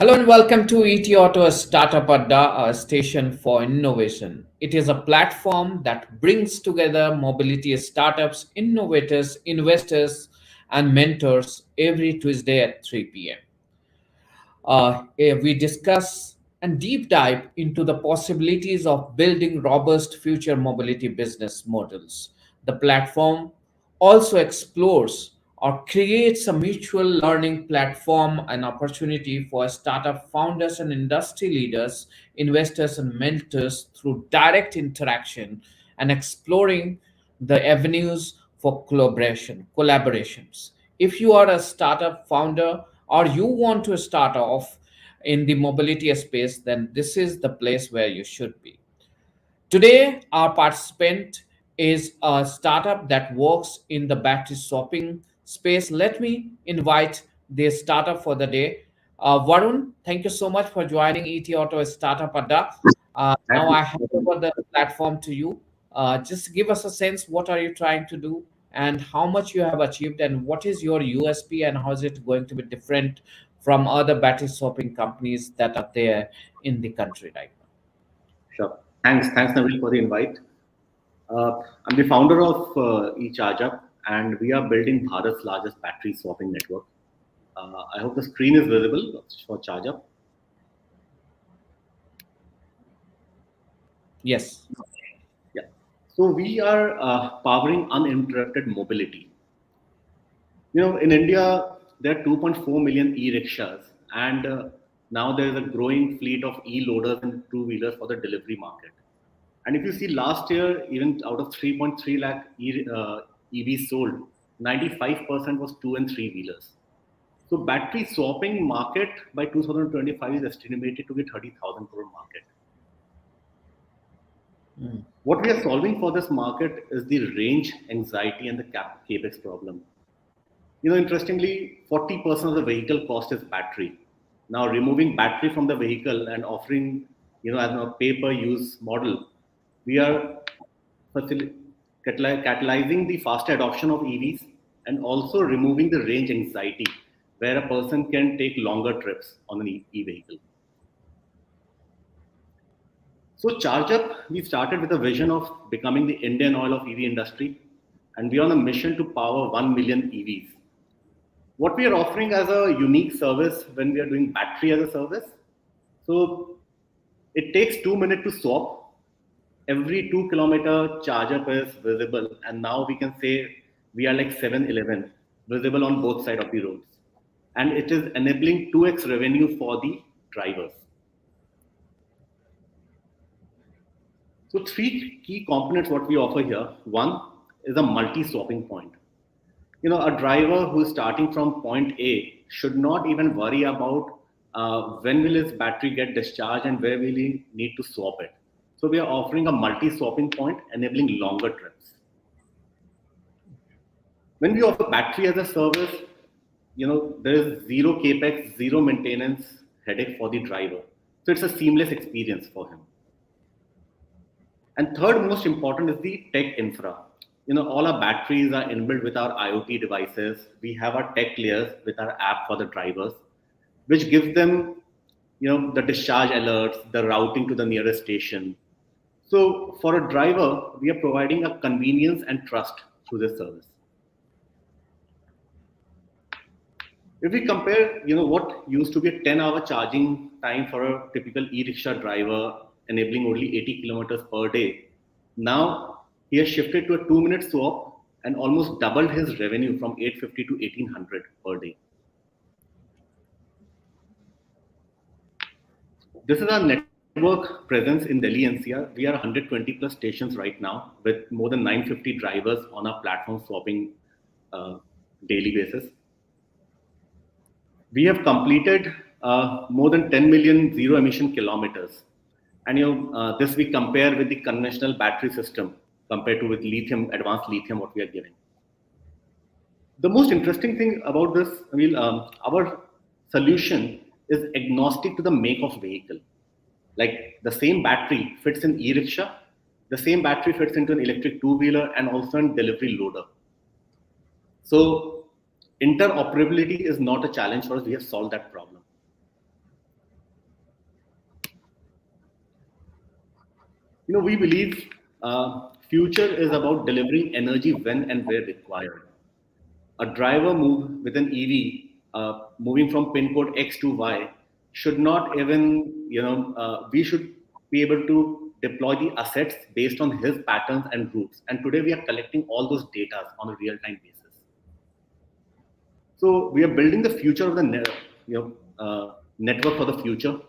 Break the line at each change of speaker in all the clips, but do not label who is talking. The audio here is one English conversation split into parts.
Hello and welcome to ET Auto, a startup Adda, a station for innovation. It is a platform that brings together mobility startups, innovators, investors, and mentors every Tuesday at 3 p.m. We discuss and deep dive into the possibilities of building robust future mobility business models. The platform also explores or creates a mutual learning platform and opportunity for startup founders and industry leaders, investors, and mentors through direct interaction and exploring the avenues for collaborations. If you are a startup founder or you want to start off in the mobility space, then this is the place where you should be. Today, our participant is a startup that works in the battery swapping space. Let me invite the startup for the day. Varun, thank you so much for joining ET Auto Startup Adda. Now I hand over the platform to you. Just give us a sense, what are you trying to do and how much you have achieved and what is your USP and how is it going to be different from other battery swapping companies that are there in the country right now?
Sure. Thanks, Naveen, for the invite. I'm the founder of Chargeup, and we are building Bharat's largest battery swapping network. I hope the screen is visible for Chargeup.
Yes.
Yeah. So we are powering uninterrupted mobility. In India, there are 2.4 million e-rickshaws, and now there is a growing fleet of e-loaders and two-wheelers for the delivery market. And if you see last year, even out of 3.3 lakh EVs sold, 95% was two and three wheelers. So battery swapping market by 2025 is estimated to be 30,000 crore market. What we are solving for this market is the range anxiety and the capex problem. Interestingly, 40% of the vehicle cost is battery. Now removing battery from the vehicle and offering, as a pay-per-use model, we are catalyzing the faster adoption of EVs and also removing the range anxiety where a person can take longer trips on an e-vehicle. So Chargeup, we started with a vision of becoming the Indian oil of EV industry, and we are on a mission to power 1 million EVs. What we are offering as a unique service when we are doing battery as a service, so it takes 2 minutes to swap. Every 2 kilometer Chargeup is visible, and now we can say we are like 7-Eleven, visible on both sides of the roads. And it is enabling 2x revenue for the drivers. So 3 key components what we offer here. One is a multi-swapping point. A driver who is starting from point A should not even worry about when will his battery get discharged and where will he need to swap it. So we are offering a multi-swapping point enabling longer trips. When we offer battery as a service, there is zero capex, zero maintenance headache for the driver. So it's a seamless experience for him. And third most important is the tech infra. All our batteries are inbuilt with our IoT devices. We have our tech layers with our app for the drivers, which gives them, the discharge alerts, the routing to the nearest station. So for a driver, we are providing a convenience and trust through this service. If we compare, what used to be a 10-hour charging time for a typical e-rickshaw driver, enabling only 80 kilometers per day, now he has shifted to a 2-minute swap and almost doubled his revenue from 850 to 1800 per day. This is our network presence in Delhi NCR. We are 120 plus stations right now with more than 950 drivers on our platform swapping daily basis. We have completed more than 10 million zero emission kilometers. And this we compare with the conventional battery system compared to with lithium, advanced lithium, what we are giving. The most interesting thing about this, our solution is agnostic to the make of vehicle. Like the same battery fits in e-rickshaw, the same battery fits into an electric two-wheeler and also in delivery loader. So interoperability is not a challenge for us. We have solved that problem. We believe future is about delivering energy when and where required. A driver move with an EV, moving from pin code X to Y, should not even, we should be able to deploy the assets based on his patterns and routes. And today we are collecting all those data on a real-time basis. So we are building the future of the network for the future,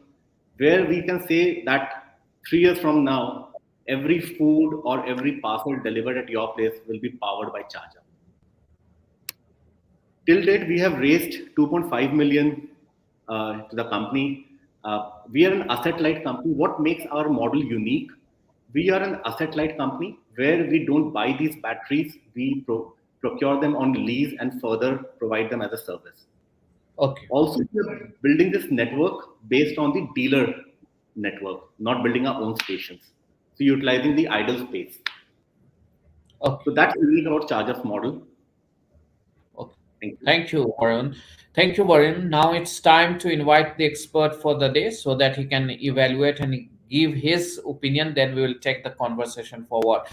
where we can say that 3 years from now, every food or every parcel delivered at your place will be powered by Charger. Till date, we have raised 2.5 million to the company. We are an asset-light company. What makes our model unique? We are an asset-light company where we don't buy these batteries. We procure them on lease and further provide them as a service.
Okay.
Also, we are building this network based on the dealer network, not building our own stations. So utilizing the idle space.
Okay.
So that's unique about Charger's model.
Okay.
Thank you.
Thank you, Varun. Thank you, Varun. Now it's time to invite the expert for the day so that he can evaluate and give his opinion. Then we will take the conversation forward.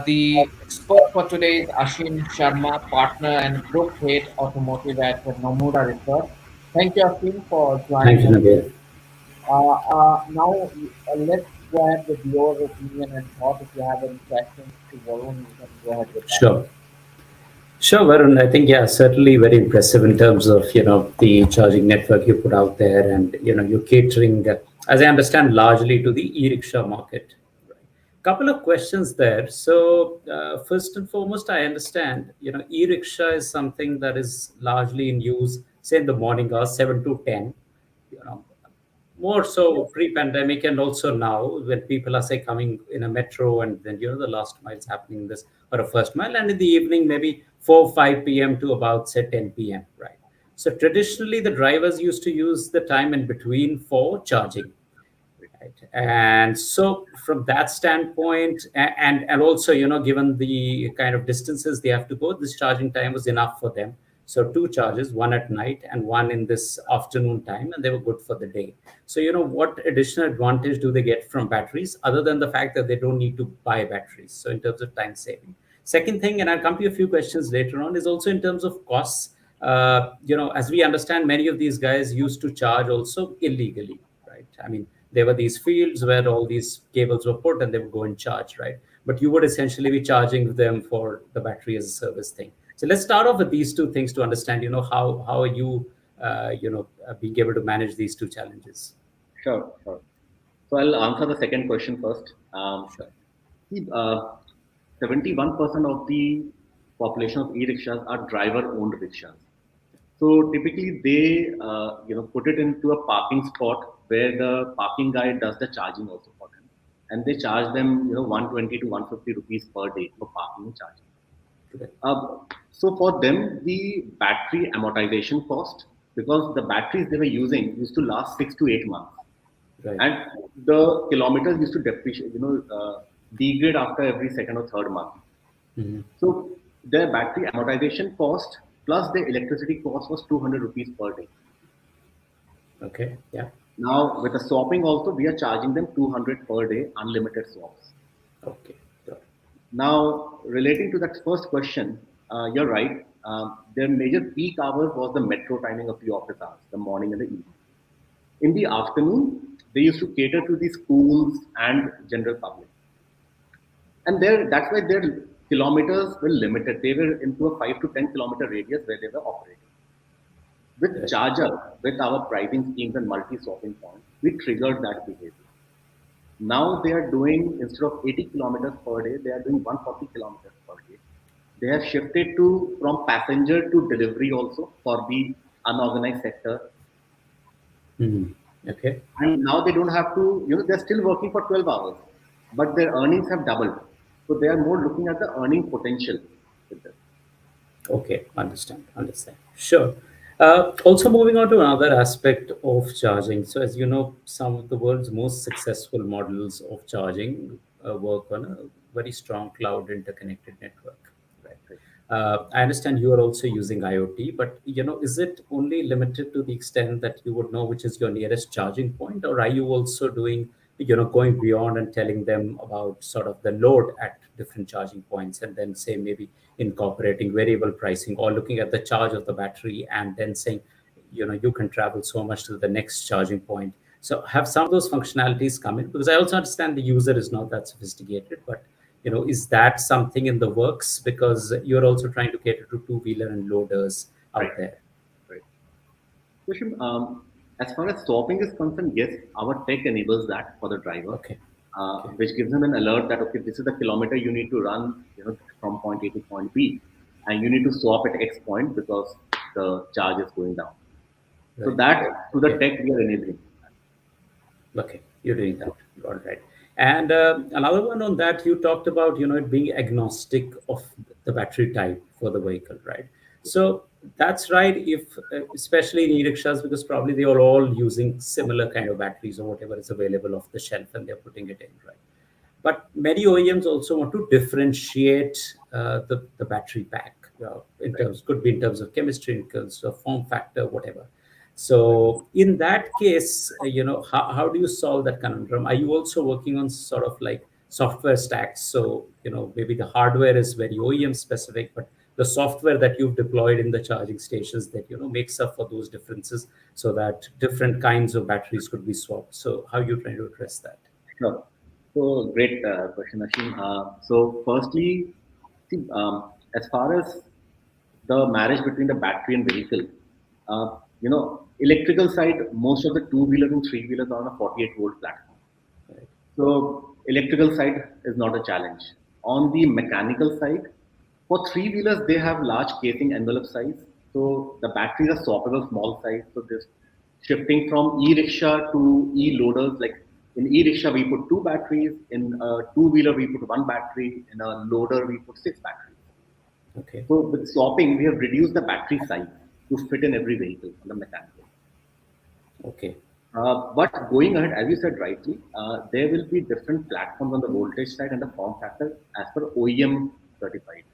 The expert for today is Ashim Sharma, partner and group head automotive at Nomura Research. Thank you, Ashim, for
Thank
joining
you,
us.
Nabil.
Now, let's go ahead with your opinion and thought. If you have any questions to Varun, you can go ahead with that.
Sure. Sure, Varun. I think, yeah, certainly very impressive in terms of, the charging network you put out there and, you're catering, as I understand, largely to the e-rickshaw market. Couple of questions there. So, first and foremost, I understand, e-rickshaw is something that is largely in use, say, in the morning hours, 7 to 10, you know, more so pre-pandemic and also now when people are say coming in a metro and then the last mile is happening in this or a first mile and in the evening maybe 4 5 p.m to about say 10 p.m, right? So traditionally the drivers used to use the time in between for charging, right? And so from that standpoint and also given the kind of distances they have to go, this charging time was enough for them. So two charges, one at night and one in this afternoon time, and they were good for the day. So what additional advantage do they get from batteries other than the fact that they don't need to buy batteries? So in terms of time saving, second thing, and I'll come to a few questions later on, is also in terms of costs. As we understand, many of these guys used to charge also illegally, right? I mean, there were these fields where all these cables were put and they would go and charge, right? But you would essentially be charging them for the battery as a service thing. So let's start off with these two things to understand, how are you, being able to manage these two challenges?
Sure, sure. So I'll answer the second question first.
Sure.
See, 71% of the population of e-rickshaws are driver-owned rickshaws. So typically they, put it into a parking spot where the parking guy does the charging also for them, and they charge them, 120 to 150 rupees per day for parking and charging.
Okay.
So for them, the battery amortization cost, because the batteries they were using used to last 6 to 8 months,
Right.
and the kilometers used to depreciate, degrade after every second or third month.
Mhm.
So their battery amortization cost plus the electricity cost was 200 rupees per day.
Okay. Yeah.
Now with the swapping also, we are charging them 200 per day, unlimited swaps.
Okay. Got it.
Now, relating to that first question, you're right. Their major peak hours was the metro timing of the office hours, the morning and the evening. In the afternoon, they used to cater to the schools and general public. And that's why their kilometers were limited. They were into a 5 to 10 kilometer radius where they were operating. With
Right.
Charger, with our pricing schemes and multi-swapping points, we triggered that behavior. Now they are doing, instead of 80 kilometers per day, they are doing 140 kilometers per day. They have shifted to from passenger to delivery also for the unorganized sector.
Mhm. Okay.
And now they don't have to, they're still working for 12 hours, but their earnings have doubled. So they are more looking at the earning potential with this.
Okay, understand, understand. Sure. Also, moving on to another aspect of charging. So, as you know, some of the world's most successful models of charging work on a very strong cloud interconnected network. Right. I understand you are also using IoT, but is it only limited to the extent that you would know which is your nearest charging point, or are you also doing going beyond and telling them about sort of the load at different charging points, and then say maybe incorporating variable pricing or looking at the charge of the battery and then saying, you can travel so much to the next charging point. So have some of those functionalities come in, because I also understand the user is not that sophisticated, but is that something in the works? Because you're also trying to cater to two-wheeler and loaders out
Right.
there.
Right. Question, as far as swapping is concerned, yes, our tech enables that for the driver,
Okay. Okay.
which gives him an alert that, okay, this is the kilometer you need to run, from point A to point B, and you need to swap at X point because the charge is going down. So
Right.
that through the
Okay.
tech we are enabling.
Okay, you're doing that. All right. And another one on that, you talked about, it being agnostic of the battery type for the vehicle, right? So that's right. If especially in e-rickshaws, because probably they are all using similar kind of batteries or whatever is available off the shelf, and they're putting it in, right? But many OEMs also want to differentiate the battery pack, in
Right.
terms, could be in terms of chemistry, in terms of form factor, whatever. So in that case, how do you solve that conundrum? Are you also working on sort of like software stacks? So, maybe the hardware is very OEM specific, but the software that you've deployed in the charging stations that, makes up for those differences, so that different kinds of batteries could be swapped. So how are you trying to address that?
Sure. So great question, Ashim. So firstly, see, as far as the marriage between the battery and vehicle, electrical side, most of the two-wheelers and three-wheelers are on a 48-volt platform.
Right.
So electrical side is not a challenge. On the mechanical side, for three-wheelers, they have large casing envelope size. So the batteries are swappable small size. So this shifting from e-rickshaw to e-loaders, like in e-rickshaw, we put two batteries. In a two-wheeler, we put one battery. In a loader, we put six batteries.
Okay.
So with swapping, we have reduced the battery size to fit in every vehicle on the mechanical.
Okay.
But going ahead, as you said rightly, there will be different platforms on the voltage side and the form factor as per OEM certified.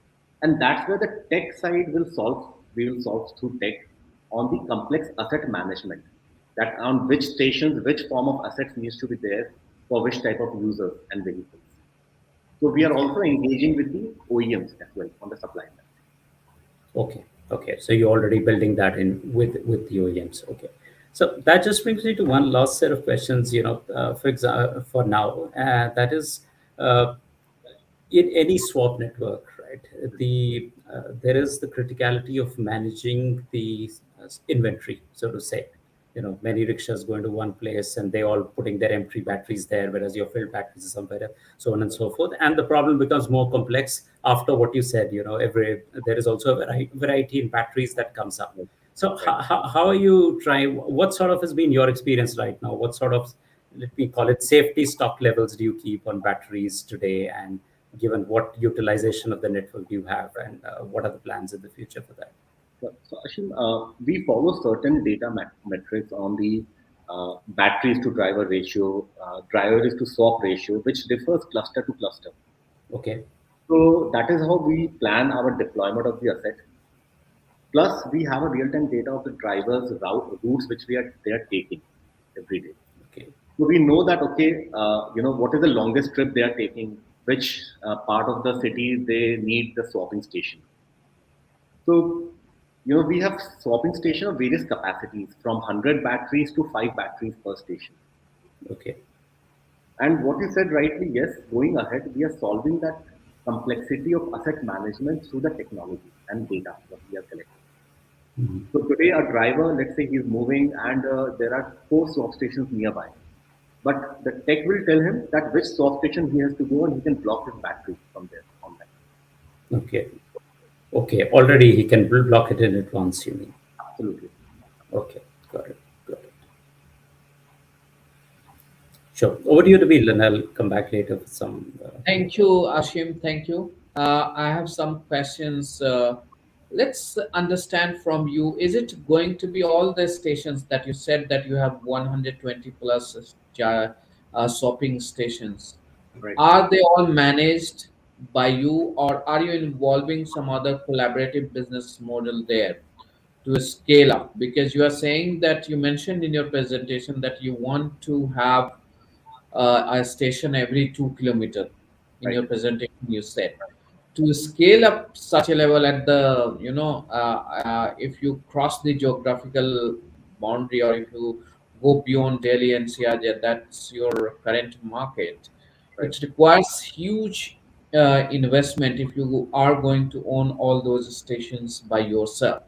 And that's where the tech side will solve, we will solve through tech on the complex asset management. That on which stations, which form of assets needs to be there for which type of users and vehicles. So we are
Okay.
also engaging with the OEMs as well on the supply side.
Okay. Okay. So you're already building that in with the OEMs. Okay. So that just brings me to one last set of questions. For example, for now, that is, uh, in any swap network, right? There is the criticality of managing the inventory, so to say. Many rickshaws go into one place and they all putting their empty batteries there, whereas your filled batteries are somewhere else, so on and so forth. And the problem becomes more complex after what you said. Every there is also a variety in batteries that comes up. So
Right.
how are you trying? What sort of has been your experience right now? What sort of, let me call it, safety stock levels do you keep on batteries today? And given what utilization of the network do you have, and what are the plans in the future for that?
So Ashim, we follow certain data metrics on the batteries to driver ratio, drivers to swap ratio, which differs cluster to cluster.
Okay.
So that is how we plan our deployment of the asset. Plus, we have a real-time data of the drivers' routes which they are taking every day.
Okay.
So we know that, okay, what is the longest trip they are taking, which part of the city they need the swapping station. So, we have swapping station of various capacities from 100 batteries to 5 batteries per station.
Okay.
And what you said rightly, yes, going ahead, we are solving that complexity of asset management through the technology and data that we are collecting.
Mhm.
So today, a driver, let's say he's moving and there are 4 swap stations nearby. But the tech will tell him that which swap station he has to go and he can block his battery from there online.
Okay. Okay. Already he can block it in advance, you mean?
Absolutely.
Okay. Got it. Got it. Sure. Over to you, Nabil, and I'll come back later with some more
Thank you,
questions.
Ashim. Thank you. I have some questions. Let's understand from you. Is it going to be all the stations that you said that you have 120 plus shopping stations?
Right.
Are they all managed by you, or are you involving some other collaborative business model there to scale up? Because you are saying that you mentioned in your presentation that you want to have a station every 2 kilometer. In
Right.
your presentation, you said to scale up such a level at the if you cross the geographical boundary, or if you go beyond Delhi and Siaja, that's your current market.
Right.
It requires huge investment if you are going to own all those stations by yourself.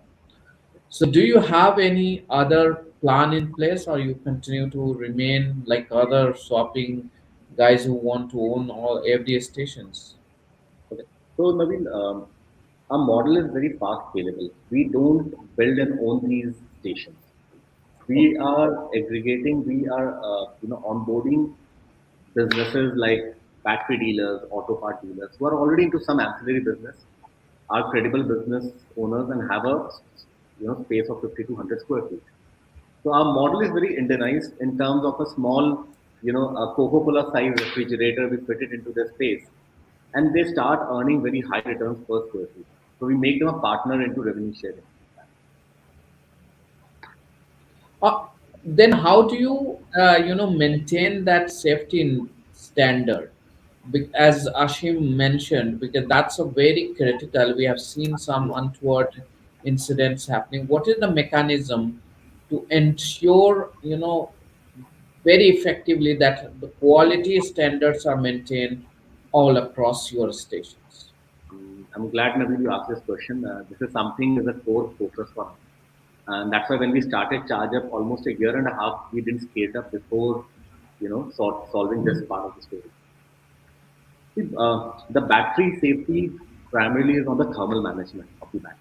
So do you have any other plan in place, or you continue to remain like other swapping guys who want to own all every stations?
Okay. So, Naveen, our model is very fast scalable. We don't build and own these stations. We
Okay.
are aggregating. We are, onboarding businesses like battery dealers, auto part dealers who are already into some ancillary business, are credible business owners and have a space of 50 to 100 square feet. So our model is very Indianized in terms of a small, a Coca-Cola size refrigerator. We fit it into their space, and they start earning very high returns per square feet. So we make them a partner into revenue sharing.
Uh, then how do you maintain that standard? As Ashim mentioned, because that's a very critical. We have seen some untoward incidents happening. What is the mechanism to ensure very effectively that the quality standards are maintained all across your stations?
I'm glad, Nabil, you asked this question. This is something is a core focus for us. And that's why when we started Chargeup almost a year and a half, we didn't scale up before, solving this part of the story. See, the battery safety primarily is on the thermal management of the battery.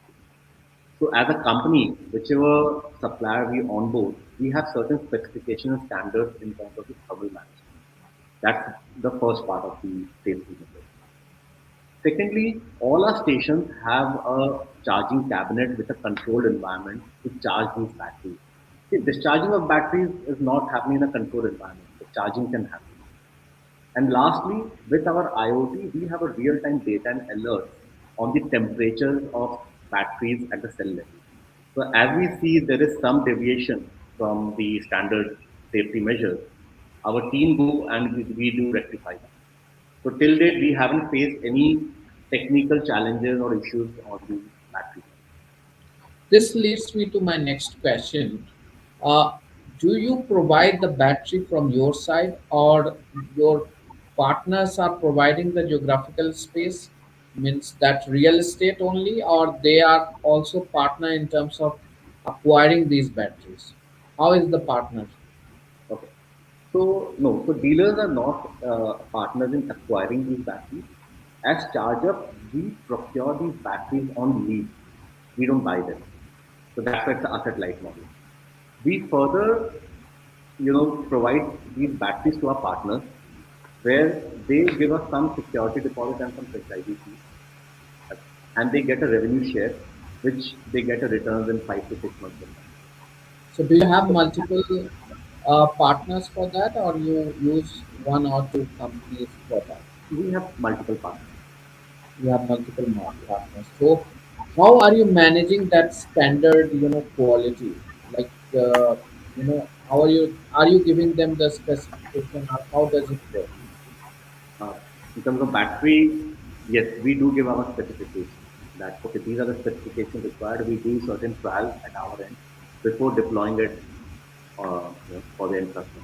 So as a company, whichever supplier we onboard, we have certain specification and standards in terms of the thermal management. That's the first part of the safety measure. Secondly, all our stations have a charging cabinet with a controlled environment to charge these batteries. See, discharging of batteries is not happening in a controlled environment. The charging can happen. And lastly, with our IoT, we have a real-time data and alerts on the temperatures of batteries at the cell level. So as we see there is some deviation from the standard safety measures, our team go and we do rectify that. So till date, we haven't faced any technical challenges or issues on the battery.
This leads me to my next question. Uh, do you provide the battery from your side, or your partners are providing the geographical space? Means that real estate only, or they are also partner in terms of acquiring these batteries? How is the partnership?
Okay. So no, so dealers are not partners in acquiring these batteries. As Chargeup, we procure these batteries on lease. We don't buy them. So that's why it's an asset light model. We further, provide these batteries to our partners where they give us some security deposit and some franchisee fees, and they get a revenue share, which they get a returns in 5 to 6 months from now.
So do you have multiple partners for that, or you use one or two companies for that?
We have multiple partners.
You have multiple partners. So how are you managing that standard, quality? Like, how are you giving them the specification, or how does it work?
Uh, in terms of battery, yes, we do give our specifications. That okay, these are the specifications required. We do certain trials at our end before deploying it for the end customer.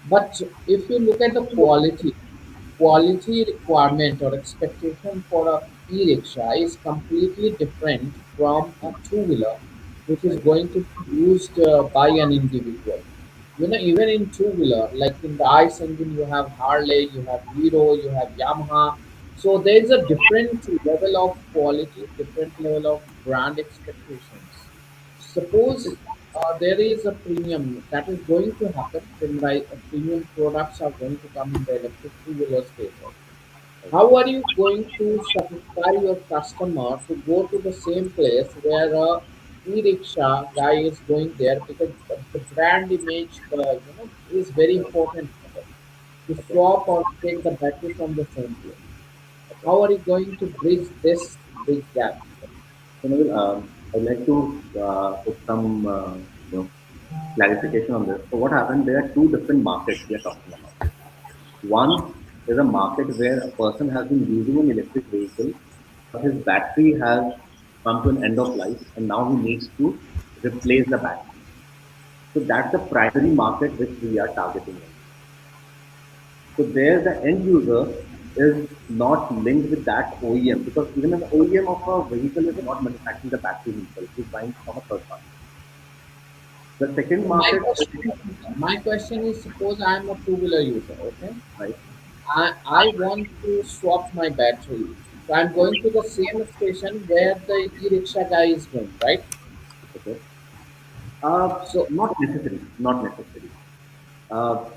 But if you look at the quality requirement or expectation for a e-rickshaw is completely different from a two-wheeler, which is
Right.
going to be used by an individual. Even in two-wheeler, like in the ICE engine, you have Harley, you have Hero, you have Yamaha. So there is a different level of quality, different level of brand expectations. Suppose there is a premium that is going to happen when premium products are going to come in the electric two-wheeler space. How are you going to satisfy your customer to go to the same place where a e-rickshaw guy is going there, because the brand image, is very important for them to
Okay.
swap or take the battery from the same place.
Okay.
How are you going to bridge this big gap?
So Naveen, I'd like to put some clarification on this. So what happened? There are two different markets we are talking about. One is a market where a person has been using an electric vehicle, but his battery has come to an end of life, and now he needs to replace the battery. So that's the primary market which we are targeting in. So there, the end user is not linked with that OEM, because even an OEM of a vehicle is not manufacturing the battery himself; he's buying from a third party. The second
So my
market,
question, my question is, suppose I am a two-wheeler user, okay?
right?
I want to swap my battery. So I'm going to the same station where the e-rickshaw guy is going, right?
Okay.
So
Not necessary. Not necessary.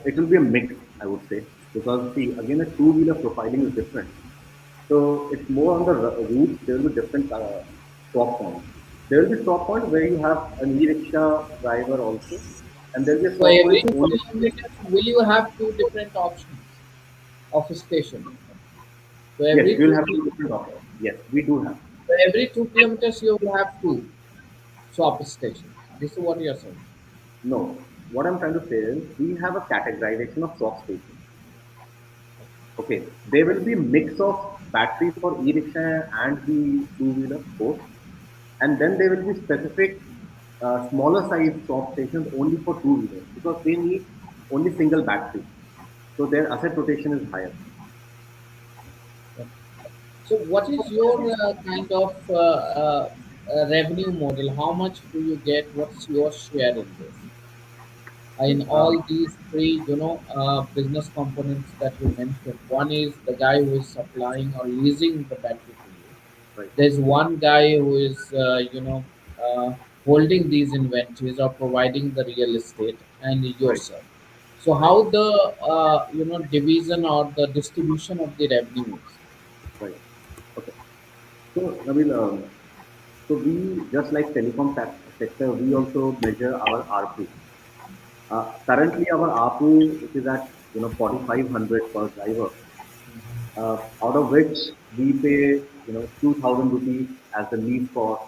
It will be a mix, I would say, because see, again, a two-wheeler profiling is different. So it's more on the routes. There will be different stop points. There will be stop points where you have an e-rickshaw driver also, and there will be a
for
stop
every
point
two
only.
kilometers, will you have two different options of a station? So
Yes,
every
we will
two
have two
kilometers,
different options. Yes, we do have.
for every 2 kilometers, you will have two swap stations. This is what you're saying.
No, what I'm trying to say is we have a categorization of swap stations. Okay, there will be mix of batteries for e-rickshaw and the two-wheeler both, and then there will be specific smaller size swap stations only for two-wheelers because they need only single battery, so their asset rotation is higher.
Okay. So what is your kind of revenue model? How much do you get? What's your share in this? In
See,
all these three, business components that you mentioned, one is the guy who is supplying or leasing the battery to you.
right,
There's one guy who is, holding these inventories or providing the real estate, and
right,
yourself. So
right,
how the division or the distribution of the revenue is?
right. Okay. So, Nabil, so we just like telecom sector, we also measure our ARPU. Currently, our ARPU, which is at 4,500 per driver, out of which we pay 2,000 rupees as the lease cost,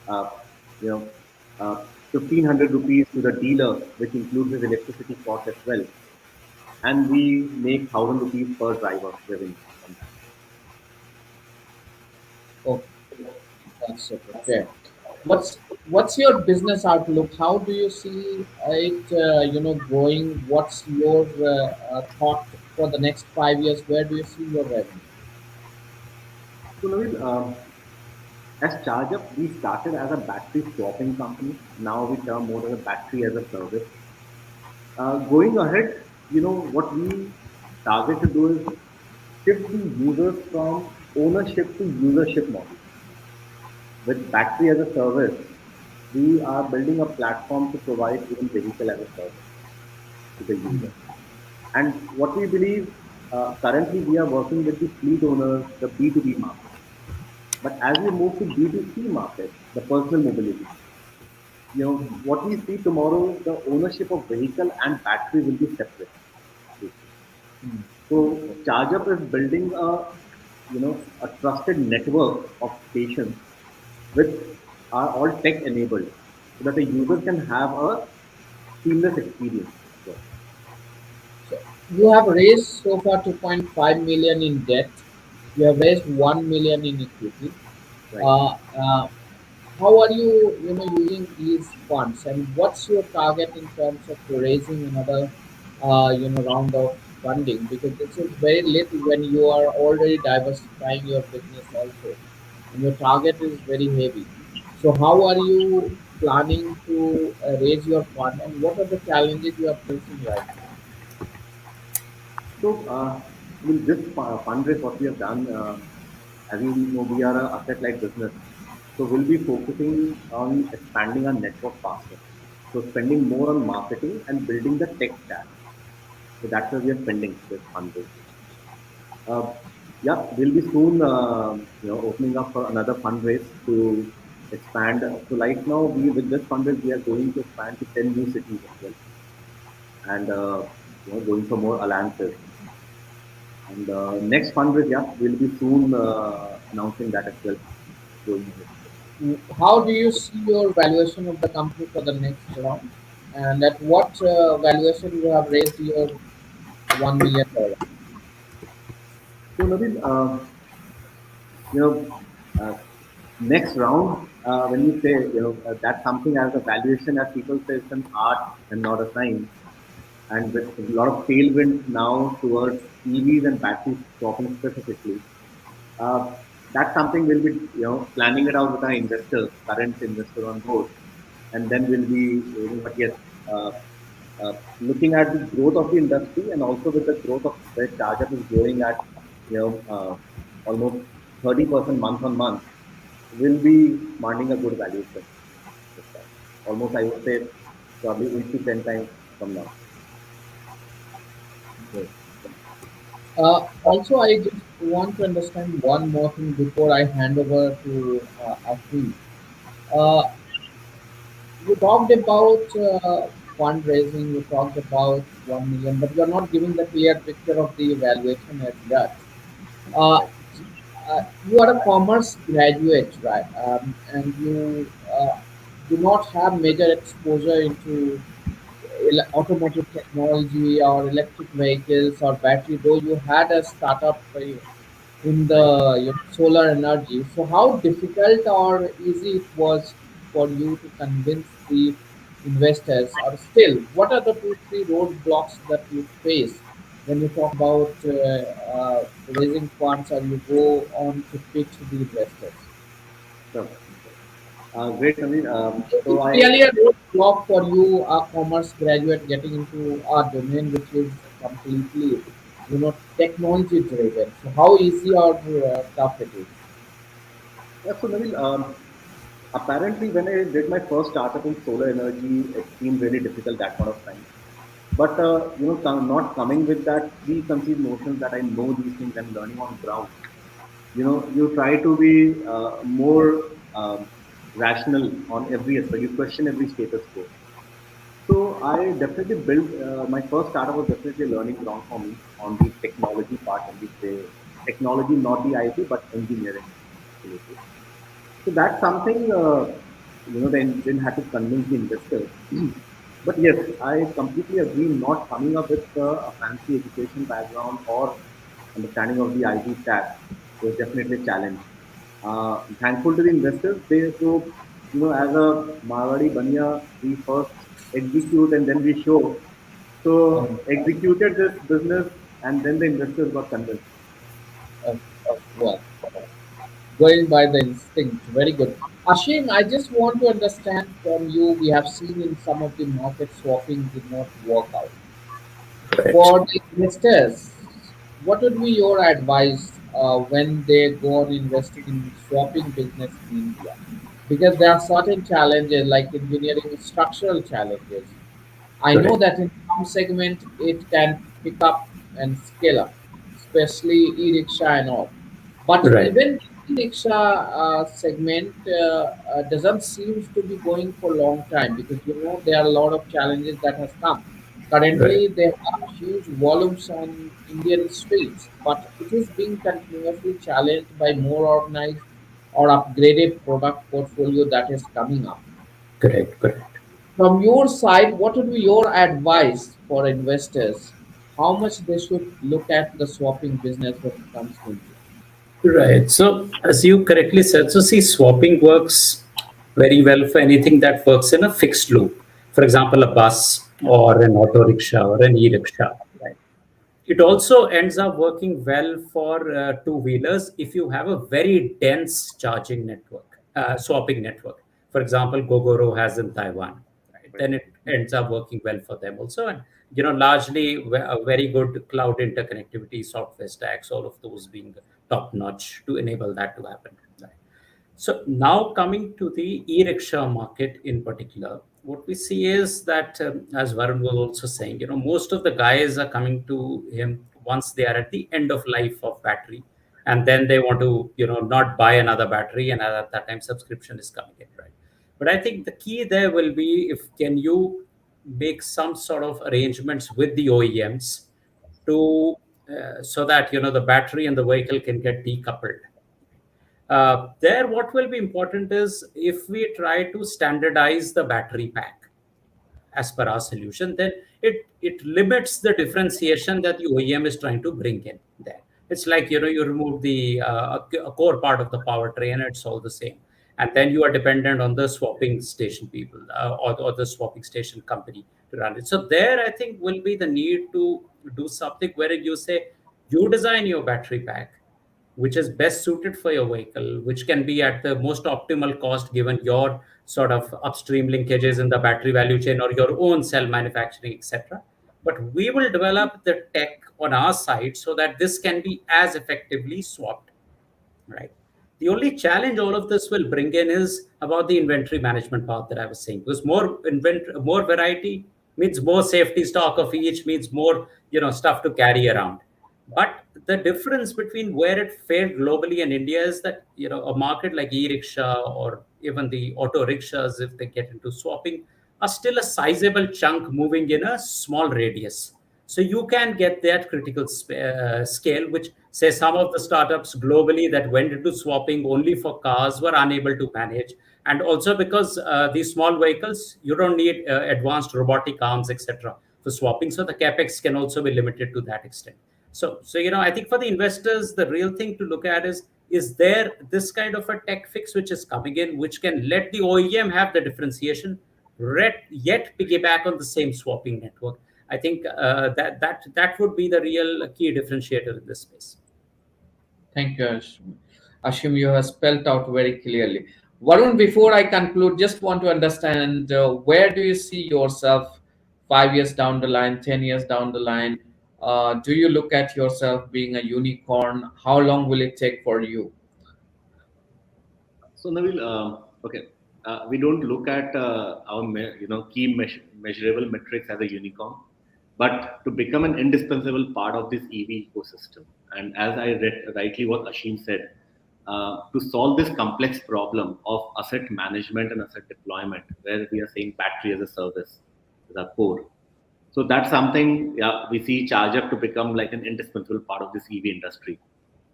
uh, you know 1,500 rupees to the dealer, which includes his electricity cost as well, and we make 1,000 rupees per driver revenue on that.
Okay, that's okay. Fair. What's your business outlook? How do you see it? Growing. What's your thought for the next 5 years? Where do you see your revenue?
So Naveen, as Chargeup, we started as a battery swapping company. Now we term more as a battery as a service. Going ahead, what we target to do is shift the users from ownership to usership model. With battery as a service, we are building a platform to provide even vehicle as a service to the user. And what we believe, currently we are working with the fleet owners, the B2B market. But as we move to B2C market, the personal mobility, what we see tomorrow, the ownership of vehicle and battery will be separate. So Chargeup is building a trusted network of stations which are all tech enabled so that the user can have a seamless experience. So,
So you have raised so far 2.5 million in debt. You have raised 1 million in equity.
right.
Uh, uh, how are you, using these funds, and what's your target in terms of raising another, round of funding? Because this is very little when you are already diversifying your business also, and your target is very heavy. So how are you planning to raise your fund, and what are the challenges you are facing right now?
So, with this fundraise, what we have done, as you know, we are a asset-light business. So, we'll be focusing on expanding our network faster. So, spending more on marketing and building the tech stack. So, that's where we are spending this fundraise. Uh, yeah, we'll be soon, opening up for another fundraise to expand. So, right now, we with this fundraise, we are going to expand to 10 new cities as well, and going for more alliances. And next fundraise, yeah, we'll be soon announcing that as well. Going ahead.
How do you see your valuation of the company for the next round? And at what valuation you have raised your $1 million?
So Naveen, you know, uh, next round, when you say, that's something as a valuation, as people say, it's an art and not a science. And with a lot of tailwind now towards EVs and battery swapping specifically, uh, that's something we'll be, planning it out with our investors, current investor on board, and then we'll be, but yes, uh, looking at the growth of the industry and also with the growth of where Chargeup is growing at, almost 30% month on month, will be demanding a good valuation this time. Almost, I would say, probably 8 to 10 times from now.
Great. Also, I just want to understand one more thing before I hand over to Ashim. Uh, you talked about fundraising, you talked about 1 million, but you're not giving the clear picture of the evaluation as yet. Uh,
Right.
you are a commerce graduate, right? And you do not have major exposure into automotive technology or electric vehicles or battery, though you had a startup in the solar energy. So, how difficult or easy it was for you to convince the investors, or still, what are the two, three roadblocks that you face when you talk about raising funds or you go on to pitch the investors?
So, great, Naveen. So
It's
I,
really a roadblock for you, a commerce graduate, getting into a domain which is completely, technology driven. So, how easy or tough it is?
yeah, so Naveen, apparently when I did my first startup in solar energy, it seemed really difficult that point of time. But not coming with that preconceived notions that I know these things and learning on ground. You try to be more rational on every aspect. You question every status quo. So I definitely built my first startup was definitely a learning ground for me on the technology part and the technology, not the IT, but engineering. Absolutely. So that's something they didn't have to convince the investors. But yes, I completely agree. Not coming up with a fancy education background or understanding of the IT stack was definitely a challenge. Thankful to the investors. As a Marwadi Banya, we first execute and then we show.
Um,
So executed this business and then the investors got convinced.
uh, well, going by the instinct, very good. Ashim, I just want to understand from you. We have seen in some of the market swapping did not work out.
Right.
For the investors, what would be your advice when they go on investing in swapping business in India? Because there are certain challenges like engineering structural challenges. I know
Correct.
that in some segment it can pick up and scale up, especially e-rickshaw and all. But
Right.
even e-rickshaw segment doesn't seem to be going for a long time because there are a lot of challenges that has come.
Right.
Currently, there are huge volumes on Indian streets, but it is being continuously challenged by more organized or upgraded product portfolio that is coming up.
Correct. Correct.
From your side, what would be your advice for investors? How much they should look at the swapping business when it comes to India?
Right. So, as you correctly said, so see, swapping works very well for anything that works in a fixed loop. For example, a bus or an auto rickshaw or an e-rickshaw. Right. It also ends up working well for two-wheelers if you have a very dense charging network, swapping network. For example, Gogoro has in Taiwan. Right?
Right.
Then it ends up working well for them also, and largely a very good cloud interconnectivity, software stacks, all of those being top notch to enable that to happen. Right? So now coming to the e-rickshaw market in particular, what we see is that, as Varun was also saying, most of the guys are coming to him once they are at the end of life of battery, and then they want to, not buy another battery, and at that time subscription is coming in, right? But I think the key there will be if can you make some sort of arrangements with the OEMs to so that the battery and the vehicle can get decoupled. There, what will be important is if we try to standardize the battery pack. as per our solution, then it limits the differentiation that the OEM is trying to bring in there. It's like, you remove the a core part of the powertrain, it's all the same. And then you are dependent on the swapping station people or the swapping station company to run it. So there, I think, will be the need to do something where you say, you design your battery pack, which is best suited for your vehicle, which can be at the most optimal cost given your sort of upstream linkages in the battery value chain or your own cell manufacturing, etc. But we will develop the tech on our side so that this can be as effectively swapped, right? The only challenge all of this will bring in is about the inventory management part that I was saying, because more variety means more safety stock of each, means more stuff to carry around. But the difference between where it failed globally in India is that a market like e-rickshaw or even the auto rickshaws, if they get into swapping, are still a sizable chunk moving in a small radius. So you can get that critical scale, which say some of the startups globally that went into swapping only for cars were unable to manage. And also because these small vehicles, you don't need advanced robotic arms, etc., for swapping. So the capex can also be limited to that extent. So I think for the investors, the real thing to look at is there this kind of a tech fix which is coming in, which can let the OEM have the differentiation, yet piggyback on the same swapping network. I think that would be the real key differentiator in this space.
Thank you, Ashim. Ashim, you have spelled out very clearly. Varun, before I conclude, just want to understand where do you see yourself 5 years down the line, 10 years down the line? Do you look at yourself being a unicorn? How long will it take for you?
So Nabil, okay, we don't look at our key measurable metrics as a unicorn, but to become an indispensable part of this EV ecosystem. And as I read rightly what Ashim said, to solve this complex problem of asset management and asset deployment, where we are saying battery as a service is our core. So that's something we see Chargeup to become like an indispensable part of this EV industry.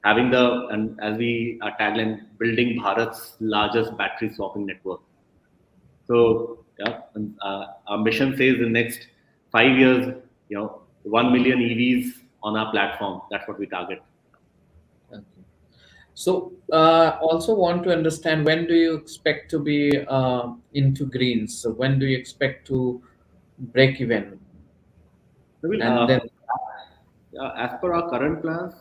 Having and as we are tagline, building Bharat's largest battery swapping network. So and, our mission says the next 5 years, 1 million EVs on our platform. That's what we target.
Okay. So also want to understand, when do you expect to be into greens? So when do you expect to break even? And then
as per our current plans,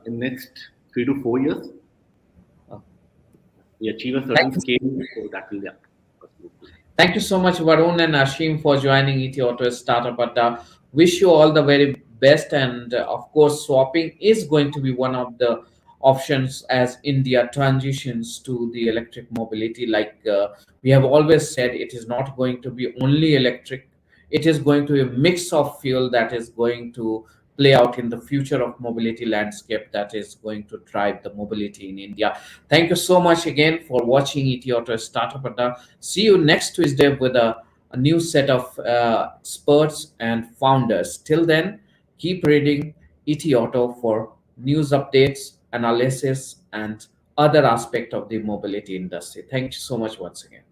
in next 3 to 4 years, we achieve a certain scale. So that will,
Thank you so much, Varun and Ashim, for joining ET Auto Startup Adda. Wish you all the very best. And of course, swapping is going to be one of the options as India transitions to the electric mobility. Like we have always said, it is not going to be only electric. It is going to be a mix of fuel that is going to play out in the future of mobility landscape that is going to drive the mobility in India. Thank you so much again for watching ET Auto Startup Adda. See you next Tuesday with a new set of experts and founders. Till then, keep reading ET Auto for news updates, analysis, and other aspect of the mobility industry. Thank you so much once again.